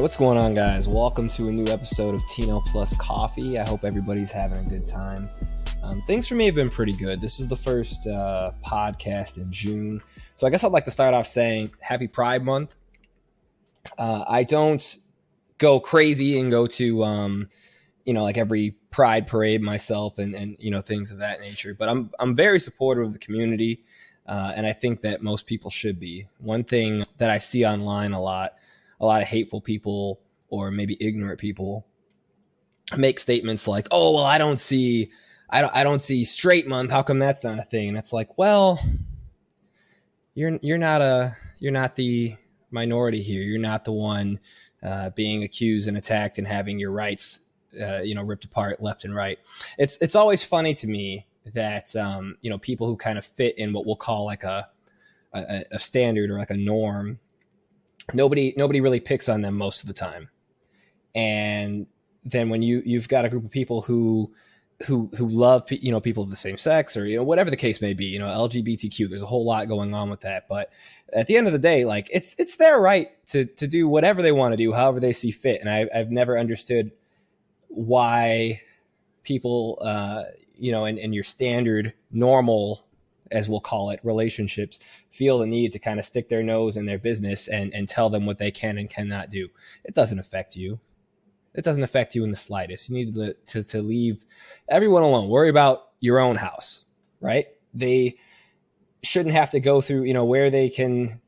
What's going on, guys? Welcome to a new episode of Tino Plus Coffee. I hope everybody's having a good time. Things for me have been pretty good. This is the first podcast in June. So I guess I'd like to start off saying Happy Pride Month. I don't go crazy and go to, like every Pride parade myself and things of that nature. But I'm very supportive of the community, and I think that most people should be. One thing that I see online a lot of hateful people or maybe ignorant people make statements like, "Oh, well, I don't see straight month. How come that's not a thing?" And it's like, well, you're not the minority here. You're not the one being accused and attacked and having your rights ripped apart left and right. It's always funny to me that people who kind of fit in what we'll call like a standard or like a norm, nobody really picks on them most of the time. And then when you've got a group of people who love people of the same sex or whatever the case may be, LGBTQ, there's a whole lot going on with that. But at the end of the day, like it's their right to do whatever they want to do, however they see fit. And I've never understood why people in your standard normal, as we'll call it, relationships feel the need to kind of stick their nose in their business and tell them what they can and cannot do. It doesn't affect you. It doesn't affect you in the slightest. You need to leave everyone alone. Worry about your own house, right? They shouldn't have to go through, where they can,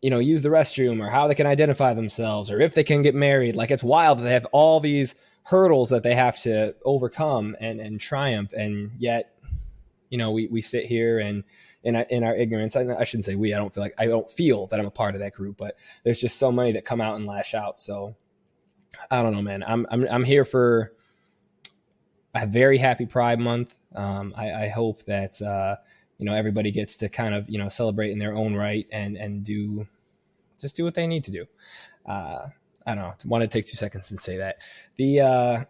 use the restroom or how they can identify themselves or if they can get married. Like, it's wild that they have all these hurdles that they have to overcome and triumph. And yet, we sit here and in our ignorance, I shouldn't say we, I don't feel that I'm a part of that group, but there's just so many that come out and lash out. So I don't know, man. I'm here for a very happy Pride Month. I hope that everybody gets to kind of celebrate in their own right and do what they need to do. I don't know. I want to take 2 seconds and say that. The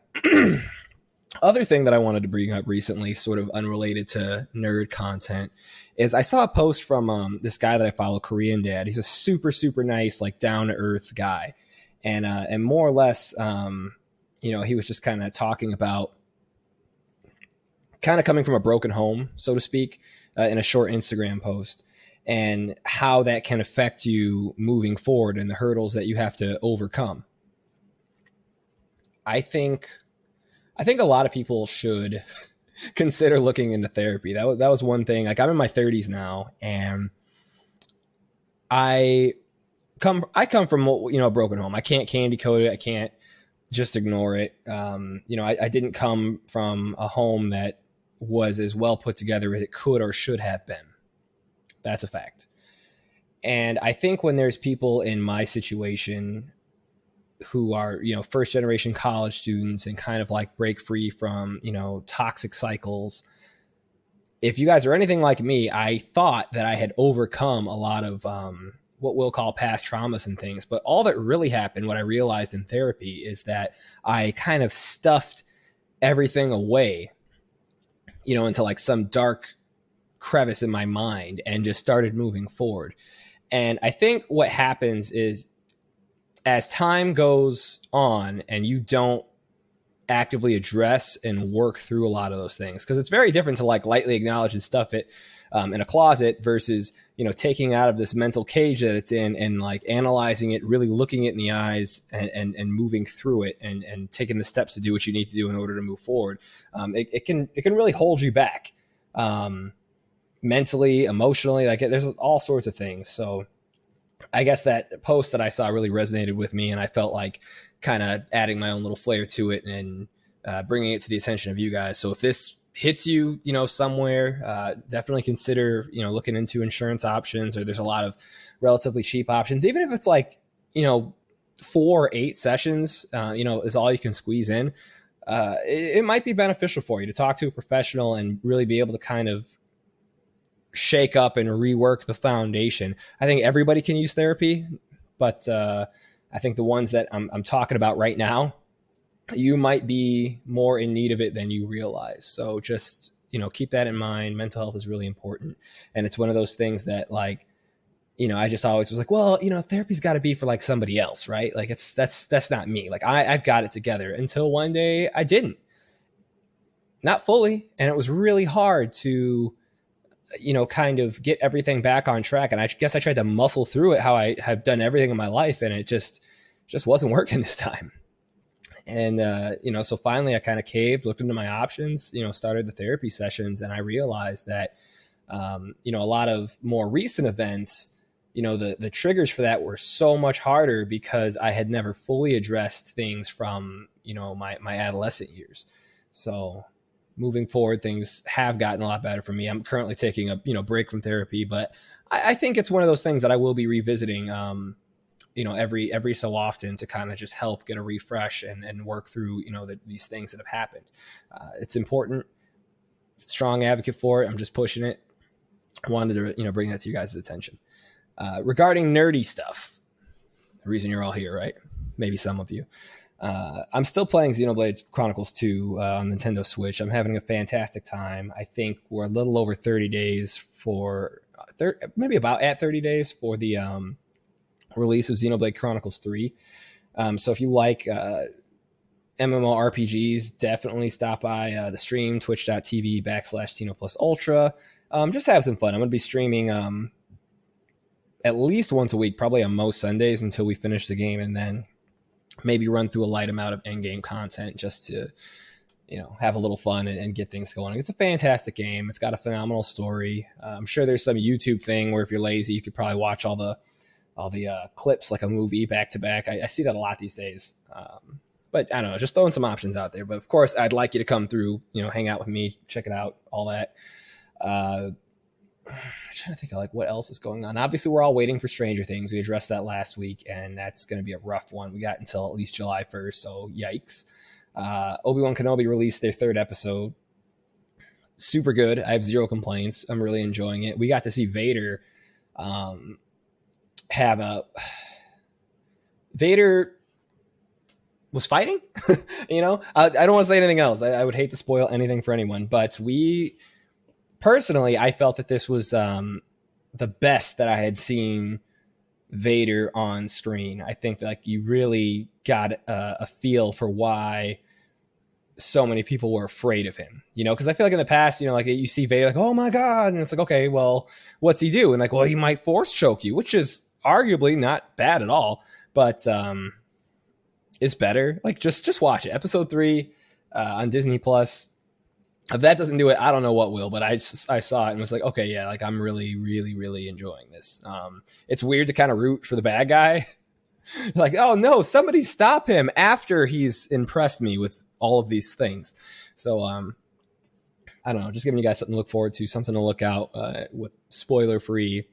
other thing that I wanted to bring up recently, sort of unrelated to nerd content, is I saw a post from this guy that I follow, Korean Dad. He's a super, super nice, like down to earth guy. And more or less, he was just kind of talking about kind of coming from a broken home, so to speak, in a short Instagram post, and how that can affect you moving forward and the hurdles that you have to overcome. I think a lot of people should consider looking into therapy. That was one thing. Like, I'm in my 30s now, and I come from a broken home. I can't candy coat it. I can't just ignore it. I didn't come from a home that was as well put together as it could or should have been. That's a fact. And I think when there's people in my situation who are, first generation college students and kind of like break free from, toxic cycles, if you guys are anything like me, I thought that I had overcome a lot of, what we'll call past traumas and things. But all that really happened, what I realized in therapy, is that I kind of stuffed everything away, into like some dark crevice in my mind and just started moving forward. And I think what happens is, as time goes on and you don't actively address and work through a lot of those things, because it's very different to like lightly acknowledge and stuff it in a closet versus, taking out of this mental cage that it's in and like analyzing it, really looking it in the eyes and moving through it and taking the steps to do what you need to do in order to move forward. It can really hold you back mentally, emotionally, like there's all sorts of things. So I guess that post that I saw really resonated with me, and I felt like kind of adding my own little flair to it and bringing it to the attention of you guys. So if this hits you, somewhere, definitely consider, looking into insurance options, or there's a lot of relatively cheap options, even if it's like, 4 or 8 sessions, is all you can squeeze in. It might be beneficial for you to talk to a professional and really be able to kind of shake up and rework the foundation. I think everybody can use therapy, but I think the ones that I'm talking about right now, you might be more in need of it than you realize. So just, keep that in mind. Mental health is really important. And it's one of those things that, like, I just always was like, well, therapy's got to be for like somebody else, right? Like that's not me. Like I've got it together, until one day I didn't, not fully. And it was really hard to, kind of get everything back on track. And I guess I tried to muscle through it how I have done everything in my life. And it just wasn't working this time. And, so finally I kind of caved, looked into my options, started the therapy sessions. And I realized that, a lot of more recent events, the triggers for that were so much harder because I had never fully addressed things from, my adolescent years. So moving forward, things have gotten a lot better for me. I'm currently taking a, break from therapy, but I think it's one of those things that I will be revisiting, every so often to kind of just help get a refresh and work through, these things that have happened. It's important. Strong advocate for it. I'm just pushing it. I wanted to, bring that to you guys' attention. Regarding nerdy stuff, the reason you're all here, right? Maybe some of you. I'm still playing Xenoblade Chronicles 2 on Nintendo Switch. I'm having a fantastic time. I think we're a little over 30 days maybe about at 30 days for the release of Xenoblade Chronicles 3. So if you like MMORPGs, definitely stop by the stream, twitch.tv/Tino Plus Ultra. Just have some fun. I'm going to be streaming at least once a week, probably on most Sundays until we finish the game, and then maybe run through a light amount of in-game content just to, have a little fun and get things going. It's a fantastic game. It's got a phenomenal story. I'm sure there's some YouTube thing where if you're lazy, you could probably watch all the clips like a movie back to back. I see that a lot these days. But I don't know, just throwing some options out there. But of course, I'd like you to come through, hang out with me, check it out, all that. I'm trying to think of what else is going on. Obviously, we're all waiting for Stranger Things. We addressed that last week, and that's going to be a rough one. We got until at least July 1st, so yikes. Obi-Wan Kenobi released their 3rd episode. Super good. I have zero complaints. I'm really enjoying it. We got to see Vader Vader was fighting. I don't want to say anything else. I would hate to spoil anything for anyone, but personally, I felt that this was the best that I had seen Vader on screen. I think that you really got a feel for why so many people were afraid of him, because I feel like in the past, you see Vader oh my God. And it's like, okay, well, what's he do? And he might force choke you, which is arguably not bad at all, but it's better. Just watch it. Episode 3 on Disney Plus. If that doesn't do it, I don't know what will, but I saw it and was like, okay, yeah, I'm really, really, really enjoying this. It's weird to kind of root for the bad guy. Oh no, somebody stop him after he's impressed me with all of these things. So, I don't know, just giving you guys something to look forward to, something to look out with spoiler-free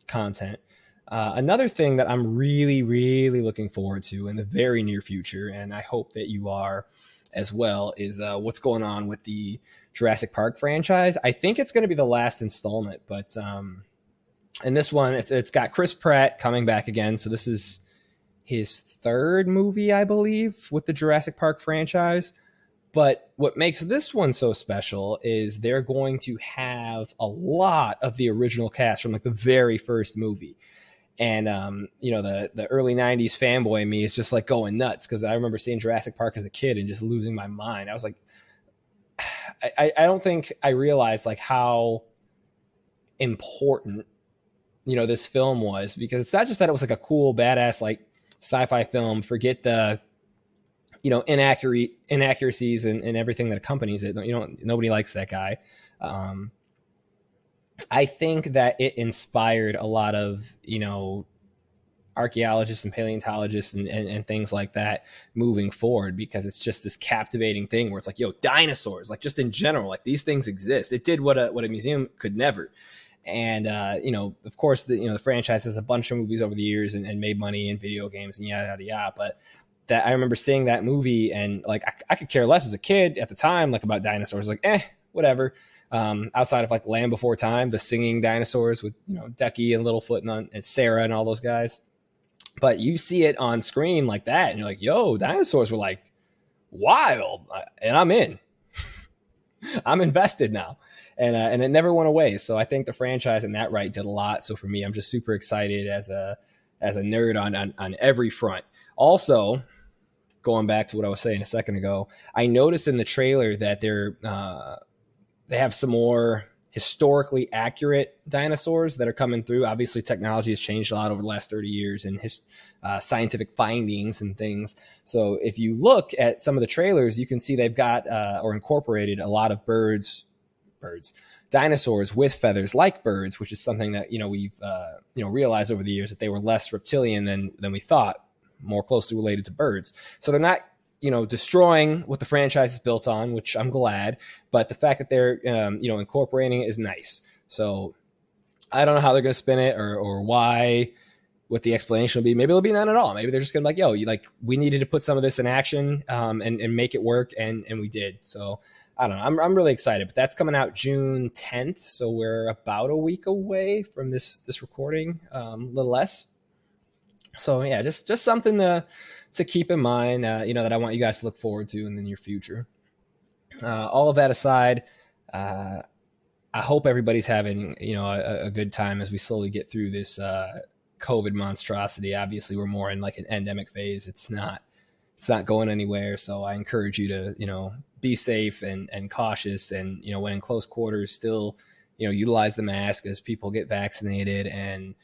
content. Another thing that I'm really, really looking forward to in the very near future, and I hope that you are as well, is what's going on with the Jurassic Park franchise. I think it's going to be the last installment, but in this one, it's got Chris Pratt coming back again. So this is his 3rd movie, I believe, with the Jurassic Park franchise. But what makes this one so special is they're going to have a lot of the original cast from the very first movie. And, the early 90s fanboy in me is just going nuts because I remember seeing Jurassic Park as a kid and just losing my mind. I was like, I don't think I realized how important, this film was, because it's not just that it was a cool, badass, sci-fi film. Forget the, inaccuracies and everything that accompanies it. Nobody likes that guy. I think that it inspired a lot of, archaeologists and paleontologists and things like that moving forward, because it's just this captivating thing where it's dinosaurs, just in general, these things exist. It did what a museum could never. And, of course, the franchise has a bunch of movies over the years and made money in video games and yada, yada, yada. But that I remember seeing that movie and I could care less as a kid at the time, about dinosaurs, whatever. Outside of Land Before Time, the singing dinosaurs with, Ducky and Littlefoot and Sarah and all those guys. But you see it on screen like that and you're yo, dinosaurs were wild, and I'm in. I'm invested now. and it never went away. So I think the franchise in that right did a lot. So for me, I'm just super excited as a nerd on every front. Also, going back to what I was saying a second ago, I noticed in the trailer that they have some more historically accurate dinosaurs that are coming through. Obviously, technology has changed a lot over the last 30 years and scientific findings and things. So if you look at some of the trailers, you can see they've got or incorporated a lot of dinosaurs with feathers like birds, which is something that, we've realized over the years that they were less reptilian than we thought, more closely related to birds. So they're not destroying what the franchise is built on, which I'm glad, but the fact that they're, incorporating it is nice. So I don't know how they're going to spin it or why, what the explanation will be. Maybe it'll be none at all. Maybe they're just going to be like, we needed to put some of this in action, and make it work. And we did. So I don't know. I'm really excited, but that's coming out June 10th. So we're about a week away from this recording, a little less. So yeah, just something to keep in mind, that I want you guys to look forward to in the near future. All of that aside, I hope everybody's having, a good time as we slowly get through this COVID monstrosity. Obviously, we're more in like an endemic phase. It's not going anywhere. So I encourage you to, be safe and cautious, and, when in close quarters, still, utilize the mask as people get vaccinated, and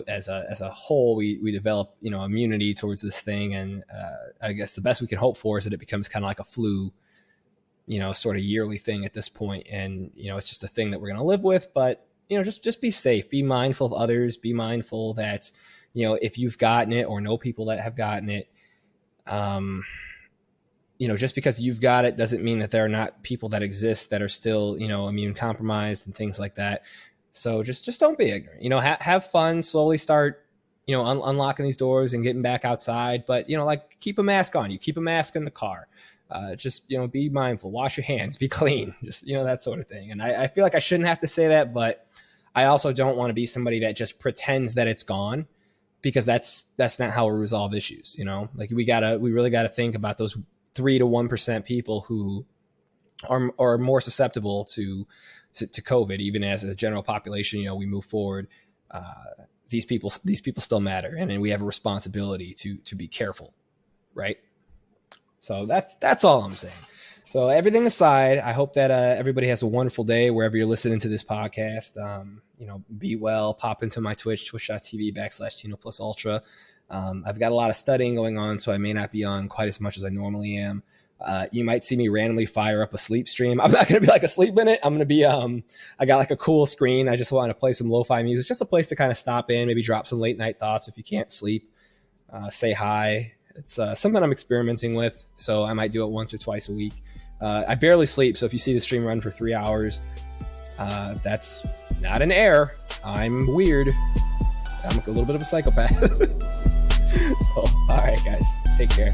as a whole, we develop, immunity towards this thing. And I guess the best we can hope for is that it becomes kind of like a flu, sort of yearly thing at this point. And, it's just a thing that we're going to live with. But, just be safe, be mindful of others, be mindful that, if you've gotten it or know people that have gotten it, just because you've got it doesn't mean that there are not people that exist that are still, immune compromised and things like that. So just don't be ignorant, have fun, slowly start, unlocking these doors and getting back outside. But, keep a mask on, you keep a mask in the car, just, be mindful, wash your hands, be clean, just, that sort of thing. And I feel like I shouldn't have to say that, but I also don't want to be somebody that just pretends that it's gone, because that's not how we resolve issues. We really gotta think about those 3 to 1% people who are more susceptible to COVID, even as a general population, we move forward. These people still matter, and we have a responsibility to be careful, right? So that's all I'm saying. So everything aside, I hope that everybody has a wonderful day wherever you're listening to this podcast. Be well. Pop into my twitch.tv/TinoPlusUltra. I've got a lot of studying going on, so I may not be on quite as much as I normally am. You might see me randomly fire up a sleep stream. I'm not going to be like asleep in it. I'm going to be, I got like a cool screen. I just want to play some lo-fi music, just a place to kind of stop in, maybe drop some late night thoughts. If you can't sleep, say hi. It's something I'm experimenting with, so I might do it once or twice a week. I barely sleep, so if you see the stream run for 3 hours, that's not an error. I'm weird. I'm a little bit of a psychopath. So, all right, guys, take care.